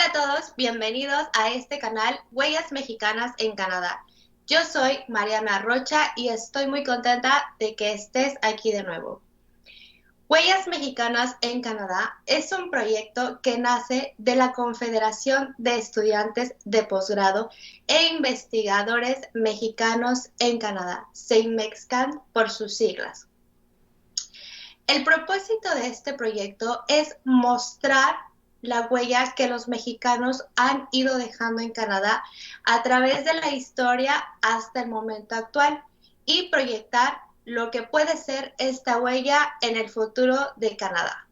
Hola a todos, bienvenidos a este canal Huellas Mexicanas en Canadá. Yo soy Mariana Rocha y estoy muy contenta de que estés aquí de nuevo. Huellas Mexicanas en Canadá es un proyecto que nace de la Confederación de Estudiantes de Posgrado e Investigadores Mexicanos en Canadá, CEIMEXCAN por sus siglas. El propósito de este proyecto es mostrar la huella que los mexicanos han ido dejando en Canadá a través de la historia hasta el momento actual y proyectar lo que puede ser esta huella en el futuro de Canadá.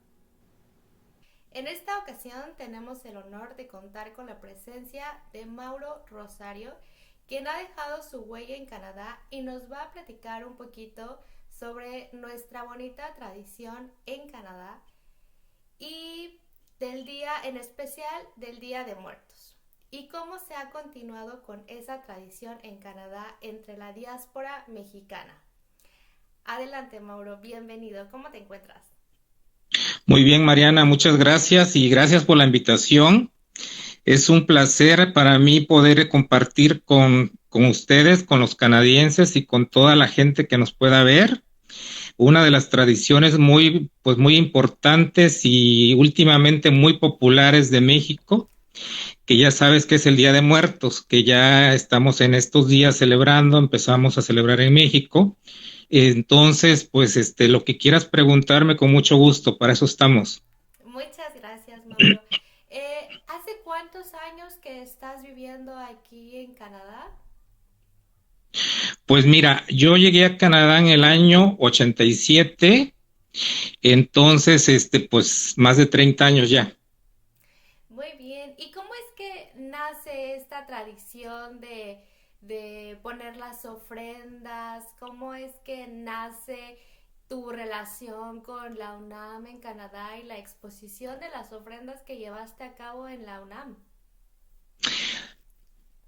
En esta ocasión tenemos el honor de contar con la presencia de Mauro Rosario, quien ha dejado su huella en Canadá y nos va a platicar un poquito sobre nuestra bonita tradición en Canadá y del día, en especial del Día de Muertos, y cómo se ha continuado con esa tradición en Canadá entre la diáspora mexicana. Adelante, Mauro, bienvenido. ¿Cómo te encuentras? Muy bien, Mariana, muchas gracias y gracias por la invitación. Es un placer para mí poder compartir con ustedes, con los canadienses y con toda la gente que nos pueda ver. Una de las tradiciones muy importantes y últimamente muy populares de México, que ya sabes que es el Día de Muertos, que ya estamos en estos días celebrando, empezamos a celebrar en México. Entonces, pues, lo que quieras preguntarme con mucho gusto, para eso estamos. Muchas gracias, Mauro. ¿Hace cuántos años que estás viviendo aquí en Canadá? Pues mira, yo llegué a Canadá en el año 87, entonces, pues más de 30 años ya. Muy bien. ¿Y cómo es que nace esta tradición de poner las ofrendas? ¿Cómo es que nace tu relación con la UNAM en Canadá y la exposición de las ofrendas que llevaste a cabo en la UNAM?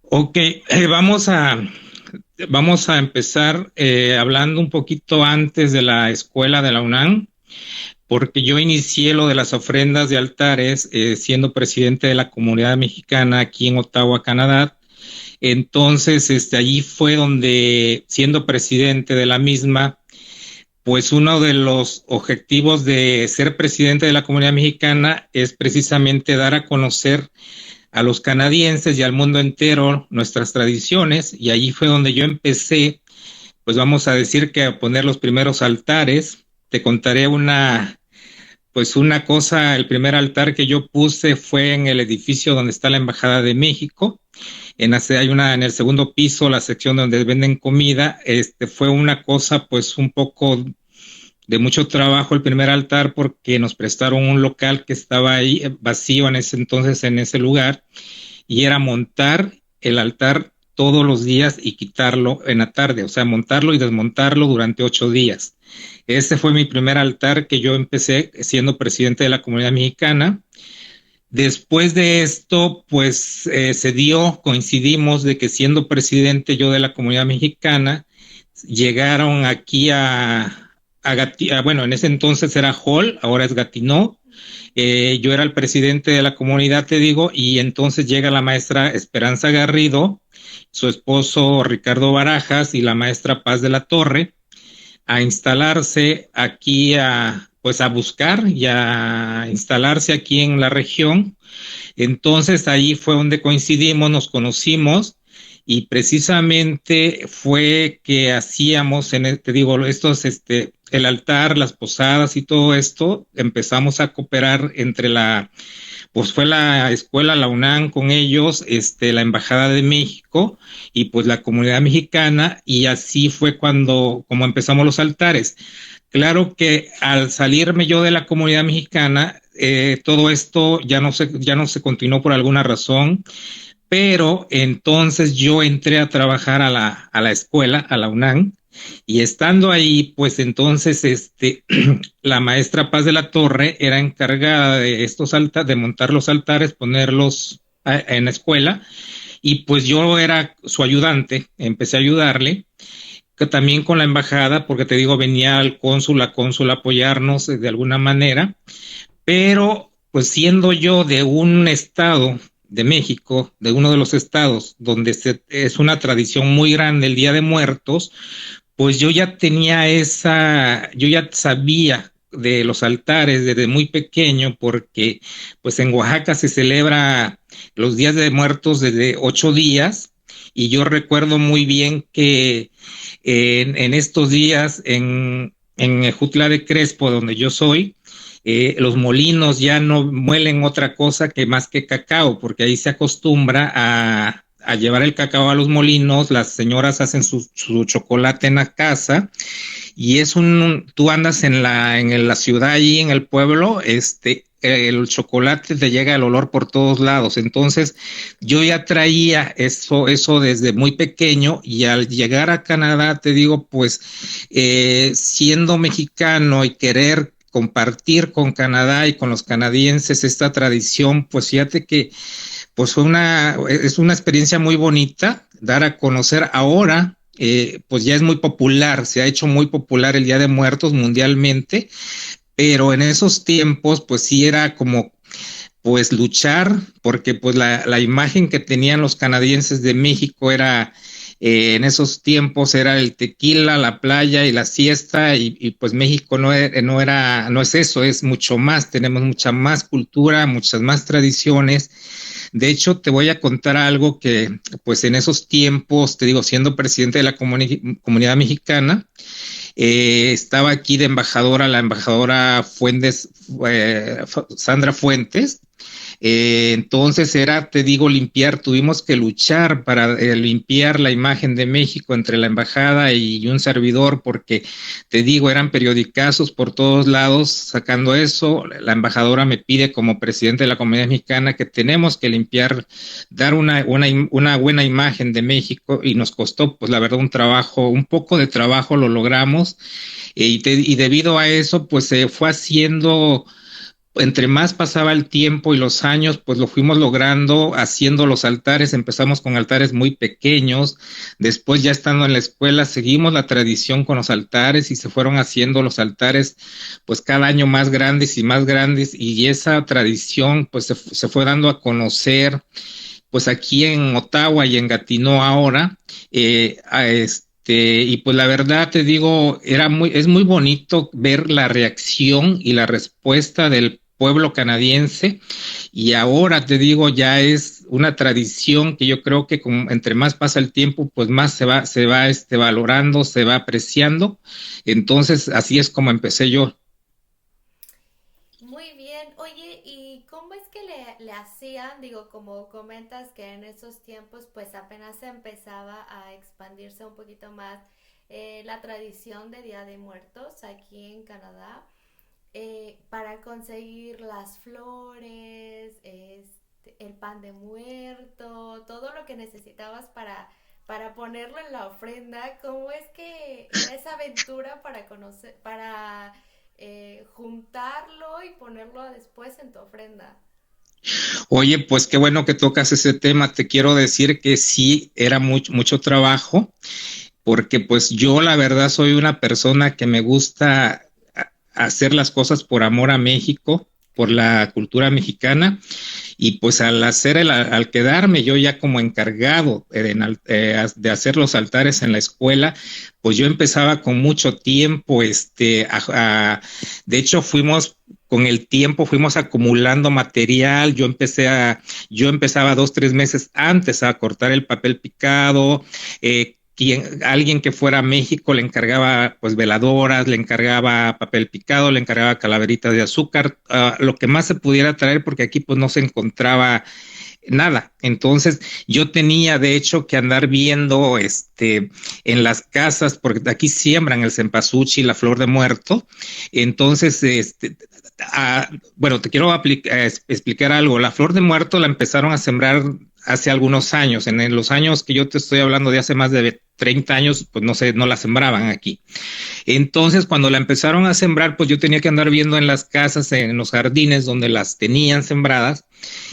Ok, vamos a empezar hablando un poquito antes de la escuela de la UNAM, porque yo inicié lo de las ofrendas de altares siendo presidente de la comunidad mexicana aquí en Ottawa, Canadá. Entonces, allí fue donde, siendo presidente de la misma, pues uno de los objetivos de ser presidente de la comunidad mexicana es precisamente dar a conocer a los canadienses y al mundo entero nuestras tradiciones, y allí fue donde yo empecé, pues vamos a decir que a poner los primeros altares. Te contaré una cosa. El primer altar que yo puse fue en el edificio donde está la Embajada de México. En el segundo piso, la sección donde venden comida. Fue una cosa pues un poco de mucho trabajo el primer altar, porque nos prestaron un local que estaba ahí vacío en ese entonces, en ese lugar, y era montar el altar todos los días y quitarlo en la tarde, o sea, montarlo y desmontarlo durante 8 días. Ese fue mi primer altar que yo empecé siendo presidente de la comunidad mexicana. Después de esto, pues coincidimos de que siendo presidente yo de la comunidad mexicana, llegaron aquí bueno, en ese entonces era Hall, ahora es Gatineau. Yo era el presidente de la comunidad, te digo, y entonces llega la maestra Esperanza Garrido, su esposo Ricardo Barajas y la maestra Paz de la Torre a instalarse aquí, pues a buscar y a instalarse aquí en la región. Entonces ahí fue donde coincidimos, nos conocimos, y precisamente fue que hacíamos, te digo, el altar, las posadas y todo esto, empezamos a cooperar entre pues fue la escuela, la UNAM con ellos, la Embajada de México y pues la comunidad mexicana, y así fue como empezamos los altares. Claro que al salirme yo de la comunidad mexicana, todo esto ya no se continuó por alguna razón, pero entonces yo entré a trabajar a la escuela, a la UNAM, y estando ahí, pues entonces la maestra Paz de la Torre era encargada de de montar los altares, ponerlos en la escuela, y pues yo era su ayudante, empecé a ayudarle, que también con la embajada, porque te digo, venía el cónsul, la cónsul a apoyarnos de alguna manera, pero pues siendo yo de un estado de México, de uno de los estados, donde es una tradición muy grande el Día de Muertos, pues yo ya sabía de los altares desde muy pequeño, porque pues en Oaxaca se celebra los días de muertos desde 8 días, y yo recuerdo muy bien que en estos días en Ejutla de Crespo, donde yo soy, los molinos ya no muelen otra cosa que más que cacao, porque ahí se acostumbra a llevar el cacao a los molinos, las señoras hacen su chocolate en la casa, y tú andas en la ciudad ahí, en el pueblo, el chocolate te llega el olor por todos lados. Entonces yo ya traía eso desde muy pequeño, y al llegar a Canadá, te digo, pues siendo mexicano y querer compartir con Canadá y con los canadienses esta tradición, pues fíjate que pues es una experiencia muy bonita dar a conocer ahora. Pues ya es muy popular, se ha hecho muy popular el Día de Muertos mundialmente, pero en esos tiempos pues sí era como pues luchar, porque pues la imagen que tenían los canadienses de México era, en esos tiempos era el tequila, la playa y la siesta, y pues México no es eso, es mucho más, tenemos mucha más cultura, muchas más tradiciones. De hecho, te voy a contar algo que, pues en esos tiempos, te digo, siendo presidente de la comunidad mexicana, estaba aquí de embajadora la embajadora Fuentes, Sandra Fuentes. Entonces te digo, tuvimos que luchar para limpiar la imagen de México entre la embajada y un servidor, porque te digo, eran periodicazos por todos lados sacando eso. La embajadora me pide como presidente de la comunidad mexicana que tenemos que limpiar, dar una buena imagen de México, y nos costó, pues la verdad, un poco de trabajo lo logramos, y debido a eso, pues se fue haciendo. Entre más pasaba el tiempo y los años, pues lo fuimos logrando haciendo los altares. Empezamos con altares muy pequeños, después ya estando en la escuela seguimos la tradición con los altares, y se fueron haciendo los altares pues cada año más grandes, y esa tradición pues se fue dando a conocer pues aquí en Ottawa y en Gatineau ahora. Y pues la verdad te digo, es muy bonito ver la reacción y la respuesta del pueblo canadiense, y ahora te digo, ya es una tradición que yo creo que entre más pasa el tiempo, pues más se va valorando, se va apreciando. Entonces así es como empecé yo. Muy bien. Oye, ¿y cómo es que le hacían? Digo, como comentas que en esos tiempos pues apenas empezaba a expandirse un poquito más la tradición de Día de Muertos aquí en Canadá, para conseguir las flores, el pan de muerto, todo lo que necesitabas para ponerlo en la ofrenda. ¿Cómo es que era esa aventura para conocer, para juntarlo y ponerlo después en tu ofrenda? Oye, pues qué bueno que tocas ese tema. Te quiero decir que sí, era mucho trabajo, porque pues yo la verdad soy una persona que me gusta hacer las cosas por amor a México, por la cultura mexicana, y pues al quedarme yo ya como encargado de hacer los altares en la escuela, pues yo empezaba con mucho tiempo. De hecho con el tiempo fuimos acumulando material. Yo empezaba 2, 3 meses antes a cortar el papel picado. Alguien que fuera a México le encargaba pues veladoras, le encargaba papel picado, le encargaba calaveritas de azúcar, lo que más se pudiera traer, porque aquí pues no se encontraba nada. Entonces yo tenía de hecho que andar viendo en las casas, porque aquí siembran el cempasúchil, la flor de muerto. Entonces bueno, te quiero explicar algo. La flor de muerto la empezaron a sembrar hace algunos años. En los años que yo te estoy hablando, de hace más de 30 años, pues no la sembraban aquí. Entonces, cuando la empezaron a sembrar, pues yo tenía que andar viendo en las casas, en los jardines donde las tenían sembradas,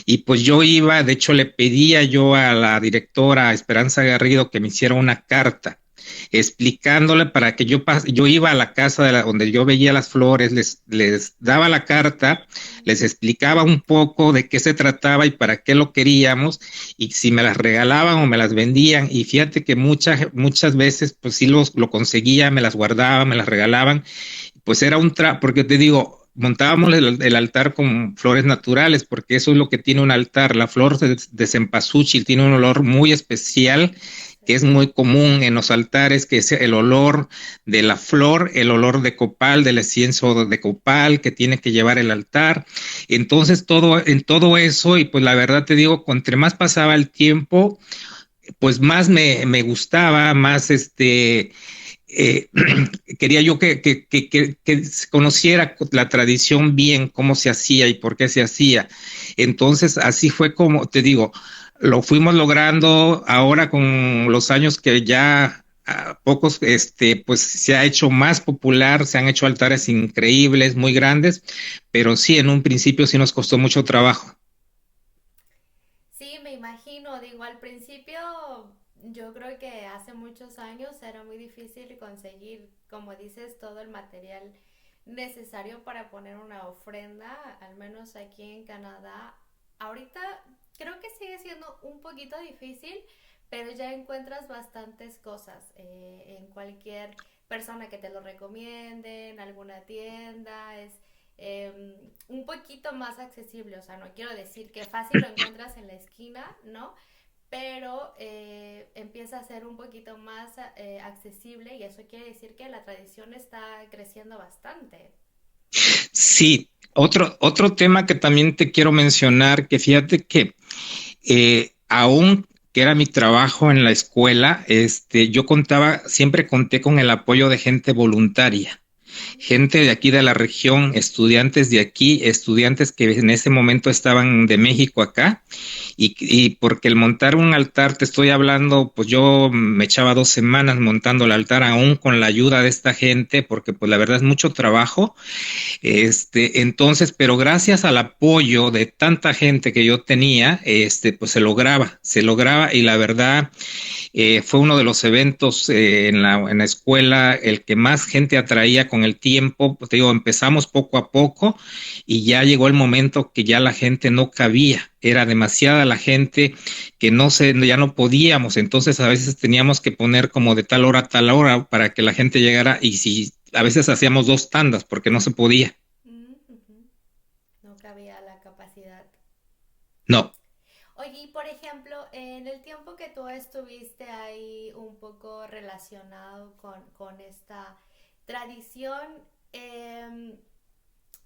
y pues yo iba. De hecho le pedía yo a la directora Esperanza Garrido que me hiciera una carta explicándole para que yo iba a la casa donde yo veía las flores, les daba la carta, les explicaba un poco de qué se trataba y para qué lo queríamos, y si me las regalaban o me las vendían, y fíjate que muchas veces pues sí lo conseguía, me las guardaba, me las regalaban, pues era porque te digo, montábamos el altar con flores naturales, porque eso es lo que tiene un altar. La flor de cempasúchil tiene un olor muy especial, que es muy común en los altares, que es el olor de la flor, el olor de copal, del incienso de copal que tiene que llevar el altar. Entonces, en todo eso, y pues la verdad te digo, entre más pasaba el tiempo, pues más me gustaba, más eh, quería yo que se conociera la tradición bien, cómo se hacía y por qué se hacía. Entonces, así fue como, te digo, lo fuimos logrando ahora con los años que ya a pocos, pues se ha hecho más popular, se han hecho altares increíbles, muy grandes, pero sí, en un principio sí nos costó mucho trabajo. Sí, me imagino, digo, al principio yo creo que hace muchos años era muy difícil conseguir, como dices, todo el material necesario para poner una ofrenda, al menos aquí en Canadá. Ahorita creo que sigue siendo un poquito difícil, pero ya encuentras bastantes cosas en cualquier persona que te lo recomiende, en alguna tienda, es un poquito más accesible, o sea, no quiero decir que fácil lo encuentras en la esquina, ¿no? Pero empieza a ser un poquito más accesible y eso quiere decir que la tradición está creciendo bastante. Sí, otro tema que también te quiero mencionar, que fíjate que aún que era mi trabajo en la escuela, yo siempre conté con el apoyo de gente voluntaria, gente de aquí de la región, estudiantes de aquí, estudiantes que en ese momento estaban de México acá, y porque el montar un altar, te estoy hablando, pues yo me echaba 2 semanas montando el altar, aún con la ayuda de esta gente, porque pues la verdad es mucho trabajo. Entonces, pero gracias al apoyo de tanta gente que yo tenía, pues se lograba, y la verdad, fue uno de los eventos en la escuela, el que más gente atraía con el tiempo. Pues te digo, empezamos poco a poco y ya llegó el momento que ya la gente no cabía, era demasiada la gente que ya no podíamos, entonces a veces teníamos que poner como de tal hora a tal hora para que la gente llegara, y si a veces hacíamos 2 tandas porque no se podía. Ujú. No cabía la capacidad. No. Oye, y por ejemplo, en el tiempo que tú estuviste ahí un poco relacionado con esta tradición, em,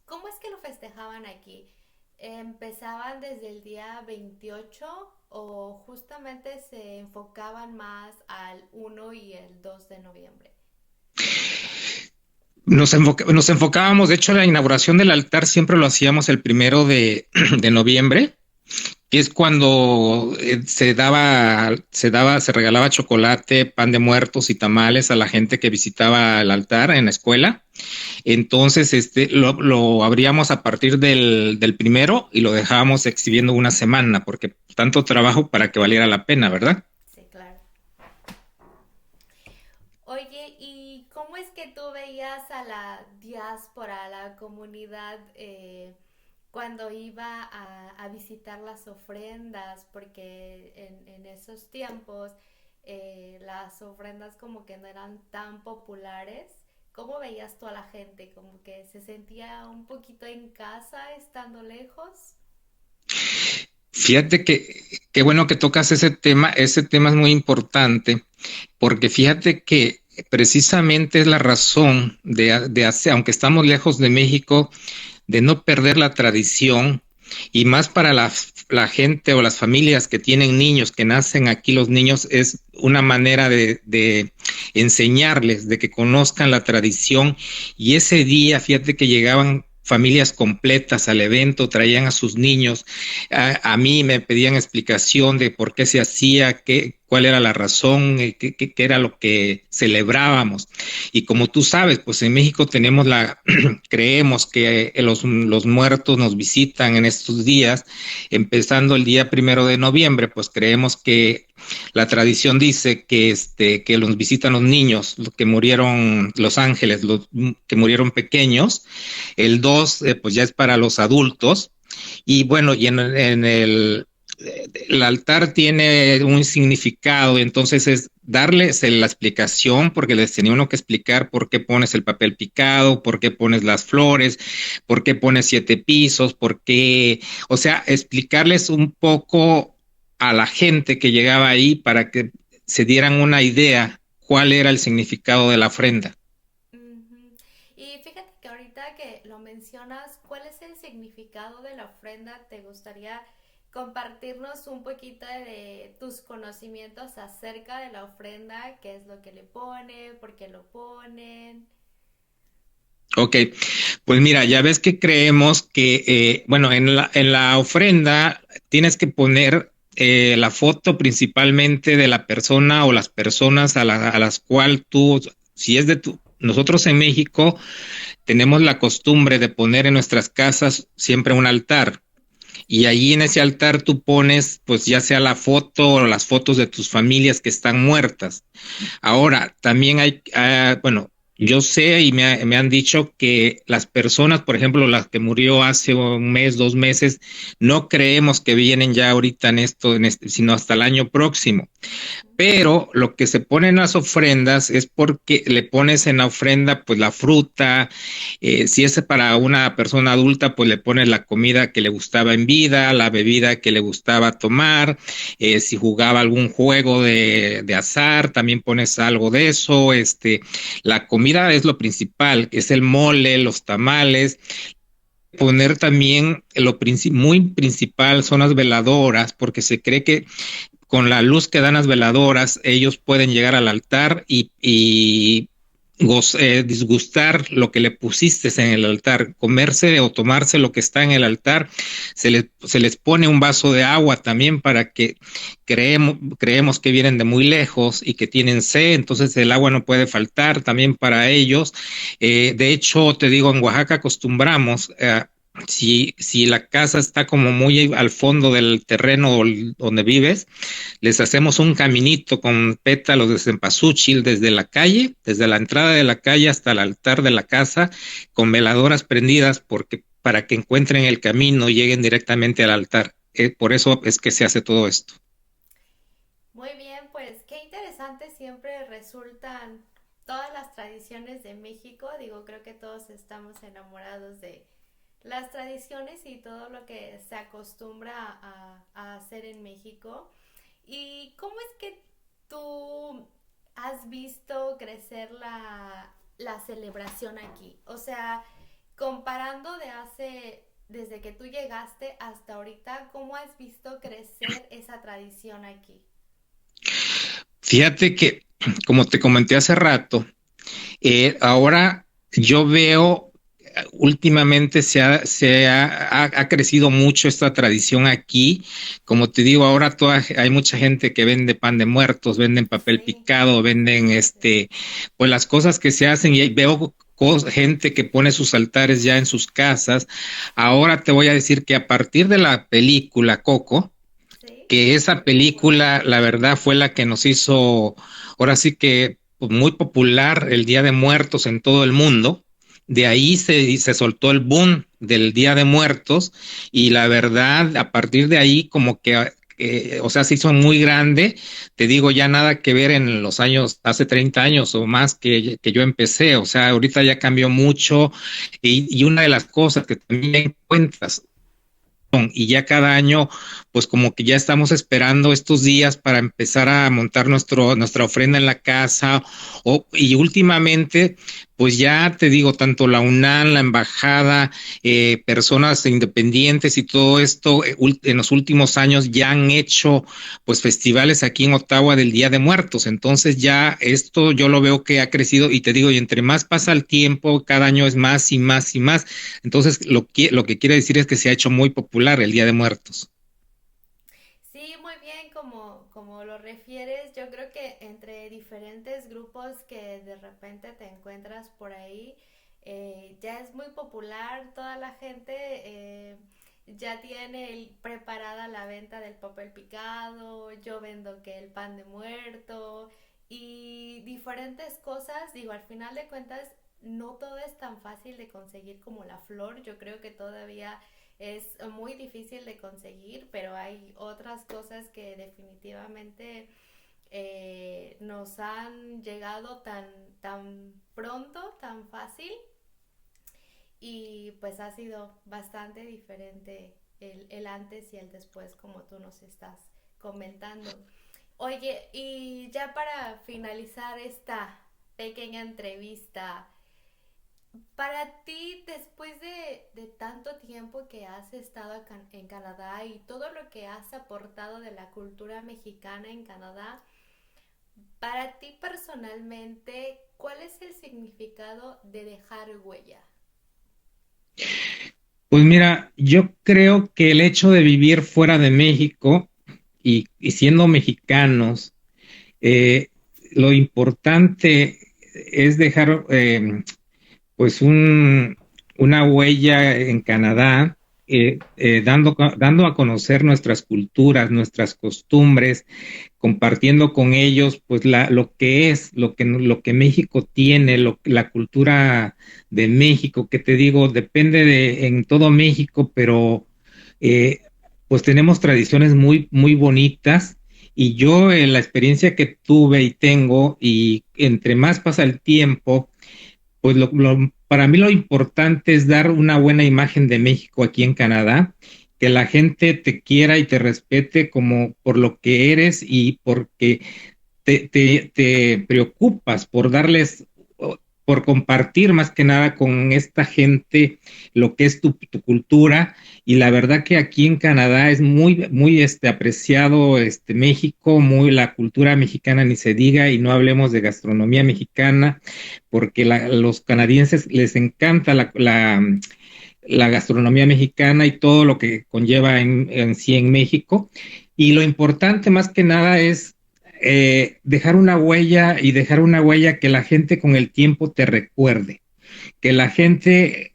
¿cómo es que lo festejaban aquí? ¿Empezaban desde el día 28 o justamente se enfocaban más al 1 y el 2 de noviembre? Nos enfocábamos, de hecho, la inauguración del altar siempre lo hacíamos el 1 de noviembre, que es cuando se regalaba chocolate, pan de muertos y tamales a la gente que visitaba el altar en la escuela. Entonces, lo abríamos a partir del 1 y lo dejábamos exhibiendo 1 semana, porque tanto trabajo para que valiera la pena, ¿verdad? Sí, claro. Oye, ¿y cómo es que tú veías a la diáspora, a la comunidad, cuando iba a visitar las ofrendas? Porque en esos tiempos las ofrendas como que no eran tan populares. ¿Cómo veías tú a la gente? ¿Como que se sentía un poquito en casa estando lejos? Fíjate que qué bueno que tocas ese tema es muy importante, porque fíjate que precisamente es la razón de hacer, aunque estamos lejos de México, de no perder la tradición, y más para la gente o las familias que tienen niños, que nacen aquí. Los niños es una manera de enseñarles, de que conozcan la tradición, y ese día, fíjate que llegaban familias completas al evento, traían a sus niños, a mí me pedían explicación de por qué se hacía, cuál era la razón, qué era lo que celebrábamos. Y como tú sabes, pues en México creemos que los muertos nos visitan en estos días, empezando el día 1 de noviembre, pues creemos que la tradición dice que los visitan los niños, los que murieron, los ángeles, los que murieron pequeños. El 2 pues ya es para los adultos. Y bueno, el altar tiene un significado, entonces es darles la explicación, porque les tenía uno que explicar por qué pones el papel picado, por qué pones las flores, por qué pones 7 pisos, por qué, o sea, explicarles un poco a la gente que llegaba ahí para que se dieran una idea cuál era el significado de la ofrenda. Ujú. Y fíjate que ahorita que lo mencionas, ¿cuál es el significado de la ofrenda? ¿Te gustaría compartirnos un poquito de tus conocimientos acerca de la ofrenda? ¿Qué es lo que le pone? ¿Por qué lo ponen? Ok, pues mira, ya ves que creemos que, bueno, en la ofrenda tienes que poner la foto principalmente de la persona o las personas a las cuales tú, si es de tu, nosotros en México tenemos la costumbre de poner en nuestras casas siempre un altar. Y ahí en ese altar tú pones, pues ya sea la foto o las fotos de tus familias que están muertas. Ahora, también hay, bueno, yo sé y me han dicho que las personas, por ejemplo, las que murió hace un mes, 2 meses, no creemos que vienen ya ahorita en esto, sino hasta el año próximo. Pero lo que se pone en las ofrendas es porque le pones en la ofrenda pues la fruta, si es para una persona adulta pues le pones la comida que le gustaba en vida, la bebida que le gustaba tomar, si jugaba algún juego de azar también pones algo de eso, la comida es lo principal, es el mole, los tamales, poner también muy principal son las veladoras, porque se cree que con la luz que dan las veladoras, ellos pueden llegar al altar y disgustar lo que le pusiste en el altar, comerse o tomarse lo que está en el altar. Se les pone un vaso de agua también para que creemos que vienen de muy lejos y que tienen sed, entonces el agua no puede faltar también para ellos. De hecho, te digo, en Oaxaca acostumbramos si la casa está como muy al fondo del terreno donde vives, les hacemos un caminito con pétalos de cempasúchil desde la calle, desde la entrada de la calle hasta el altar de la casa, con veladoras prendidas porque para que encuentren el camino y lleguen directamente al altar. Por eso es que se hace todo esto. Muy bien, pues qué interesante siempre resultan todas las tradiciones de México. Digo, creo que todos estamos enamorados de las tradiciones y todo lo que se acostumbra a hacer en México. ¿Y cómo es que tú has visto crecer la celebración aquí? O sea, comparando desde que tú llegaste hasta ahorita, ¿cómo has visto crecer esa tradición aquí? Fíjate que, como te comenté hace rato, ahora yo veo, últimamente ha crecido mucho esta tradición aquí. Como te digo, ahora hay mucha gente que vende pan de muertos, venden papel Sí, picado, venden pues las cosas que se hacen y veo gente que pone sus altares ya en sus casas. Ahora te voy a decir que a partir de la película Coco, sí. que esa película, la verdad, fue la que nos hizo, ahora sí que pues, muy popular el Día de Muertos en todo el mundo. De ahí se soltó el boom del Día de Muertos y la verdad, a partir de ahí como que, o sea, se hizo muy grande. Te digo, ya nada que ver en los años, hace 30 años o más que yo empecé. O sea, ahorita ya cambió mucho y una de las cosas que también encuentras y ya cada año, pues como que ya estamos esperando estos días para empezar a montar nuestra ofrenda en la casa. Y últimamente, pues ya te digo, tanto la UNAM, la embajada, personas independientes y todo esto, en los últimos años ya han hecho pues festivales aquí en Ottawa del Día de Muertos. Entonces ya esto yo lo veo que ha crecido y te digo, y entre más pasa el tiempo, cada año es más y más y más. Entonces, lo que quiere decir es que se ha hecho muy popular el Día de Muertos. Sí, muy bien, como lo refieres, yo creo que entre diferentes grupos que de repente te encuentras por ahí, ya es muy popular, toda la gente ya tiene preparada la venta del papel picado, yo vendo que el pan de muerto y diferentes cosas. Digo, al final de cuentas, no todo es tan fácil de conseguir como la flor. Yo creo que todavía es muy difícil de conseguir, pero hay otras cosas que definitivamente nos han llegado tan pronto, tan fácil, y pues ha sido bastante diferente el antes y el después, como tú nos estás comentando. Oye, y ya para finalizar esta pequeña entrevista, para ti, después de tanto tiempo que has estado en Canadá y todo lo que has aportado de la cultura mexicana en Canadá, para ti personalmente, ¿cuál es el significado de dejar huella? Pues mira, yo creo que el hecho de vivir fuera de México y siendo mexicanos, eh, lo importante es dejar pues una huella en Canadá, dando a conocer nuestras culturas, nuestras costumbres, compartiendo con ellos pues lo que es, lo que México tiene, la cultura de México, que te digo, depende en todo México, pero eh, pues tenemos tradiciones muy bonitas. Y yo, la experiencia que tuve y tengo, y entre más pasa el tiempo, pues para mí lo importante es dar una buena imagen de México aquí en Canadá, que la gente te quiera y te respete como por lo que eres y porque te preocupas por darles, por compartir más que nada con esta gente lo que es tu cultura. Y la verdad que aquí en Canadá es muy apreciado México, muy la cultura mexicana ni se diga, y no hablemos de gastronomía mexicana, porque los canadienses les encanta la gastronomía mexicana y todo lo que conlleva en sí en México. Y lo importante más que nada es dejar una huella, y dejar una huella que la gente con el tiempo te recuerde, que la gente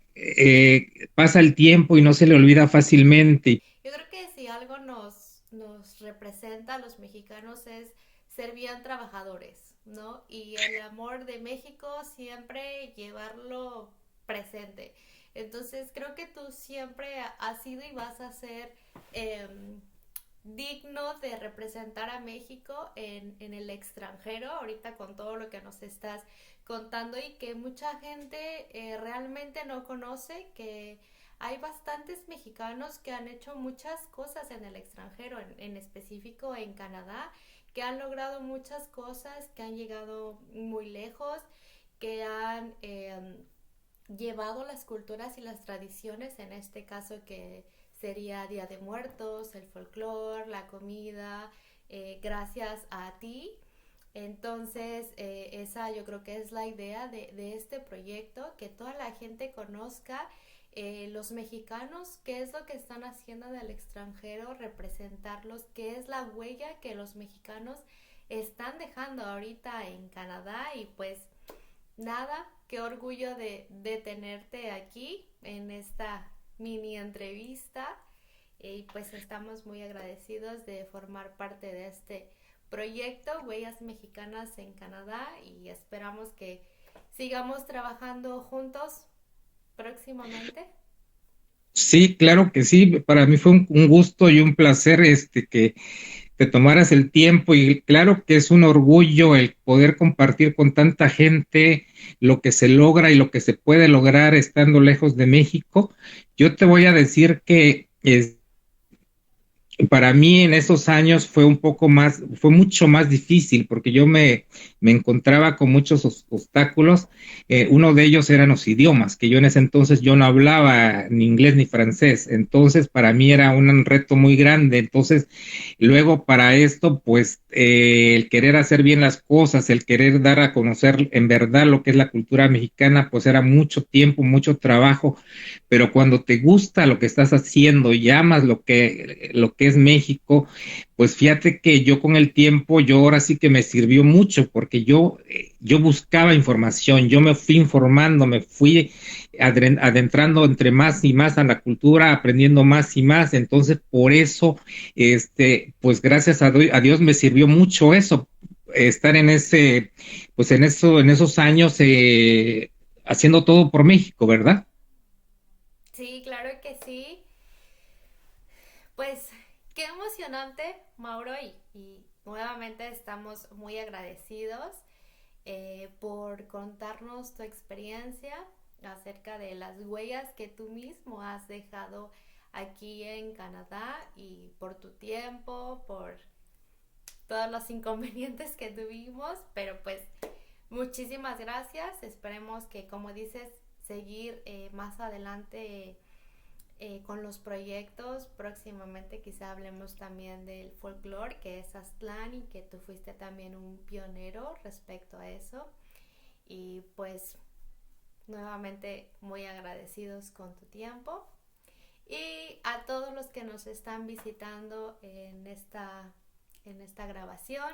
pasa el tiempo y no se le olvida fácilmente. Yo creo que si algo nos representa a los mexicanos es ser bien trabajadores, ¿no? Y el amor de México siempre llevarlo presente. Entonces creo que tú siempre has sido y vas a ser eh, digno de representar a México en el extranjero, ahorita con todo lo que nos estás contando y que mucha gente realmente no conoce, que hay bastantes mexicanos que han hecho muchas cosas en el extranjero, en específico en Canadá, que han logrado muchas cosas, que han llegado muy lejos, que han llevado las culturas y las tradiciones, en este caso que sería Día de Muertos, el folclore, la comida, gracias a ti. Entonces, esa yo creo que es la idea de este proyecto, que toda la gente conozca los mexicanos, qué es lo que están haciendo en el extranjero, representarlos, qué es la huella que los mexicanos están dejando ahorita en Canadá. Y pues nada, qué orgullo de tenerte aquí en esta mini entrevista, y pues estamos muy agradecidos de formar parte de este proyecto Huellas Mexicanas en Canadá, y esperamos que sigamos trabajando juntos próximamente. Sí, claro que sí. Para mí fue un gusto y un placer que te tomaras el tiempo, y claro que es un orgullo el poder compartir con tanta gente lo que se logra y lo que se puede lograr estando lejos de México. Yo te voy a decir que para mí en esos años fue mucho más difícil, porque yo me encontraba con muchos obstáculos. Uno de ellos eran los idiomas, que yo en ese entonces yo no hablaba ni inglés ni francés, entonces para mí era un reto muy grande. Entonces, luego para esto, pues el querer hacer bien las cosas, el querer dar a conocer en verdad lo que es la cultura mexicana, pues era mucho tiempo, mucho trabajo. Pero cuando te gusta lo que estás haciendo y amas lo que es México, pues fíjate que yo con el tiempo, yo ahora sí que me sirvió mucho, porque yo buscaba información, yo me fui informando, me fui adentrando entre más y más a la cultura, aprendiendo más y más. Entonces, por eso, pues gracias a Dios me sirvió mucho eso, estar en ese, pues en esos años haciendo todo por México, ¿verdad? Sí, claro que sí. Pues qué emocionante, Mauro, y nuevamente estamos muy agradecidos por contarnos tu experiencia acerca de las huellas que tú mismo has dejado aquí en Canadá y por tu tiempo, por todos los inconvenientes que tuvimos, pero pues muchísimas gracias. Esperemos que, como dices, seguir más adelante con los proyectos. Próximamente quizá hablemos también del folclore, que es Aztlán, y que tú fuiste también un pionero respecto a eso. Y pues nuevamente muy agradecidos con tu tiempo. Y a todos los que nos están visitando en esta grabación,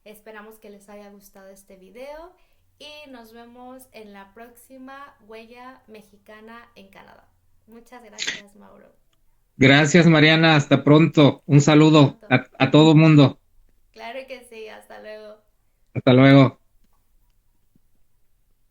esperamos que les haya gustado este video y nos vemos en la próxima Huella Mexicana en Canadá. Muchas gracias, Mauro. Gracias, Mariana. Hasta pronto. Un Hasta saludo pronto. a todo mundo. Claro que sí, hasta luego. Hasta luego.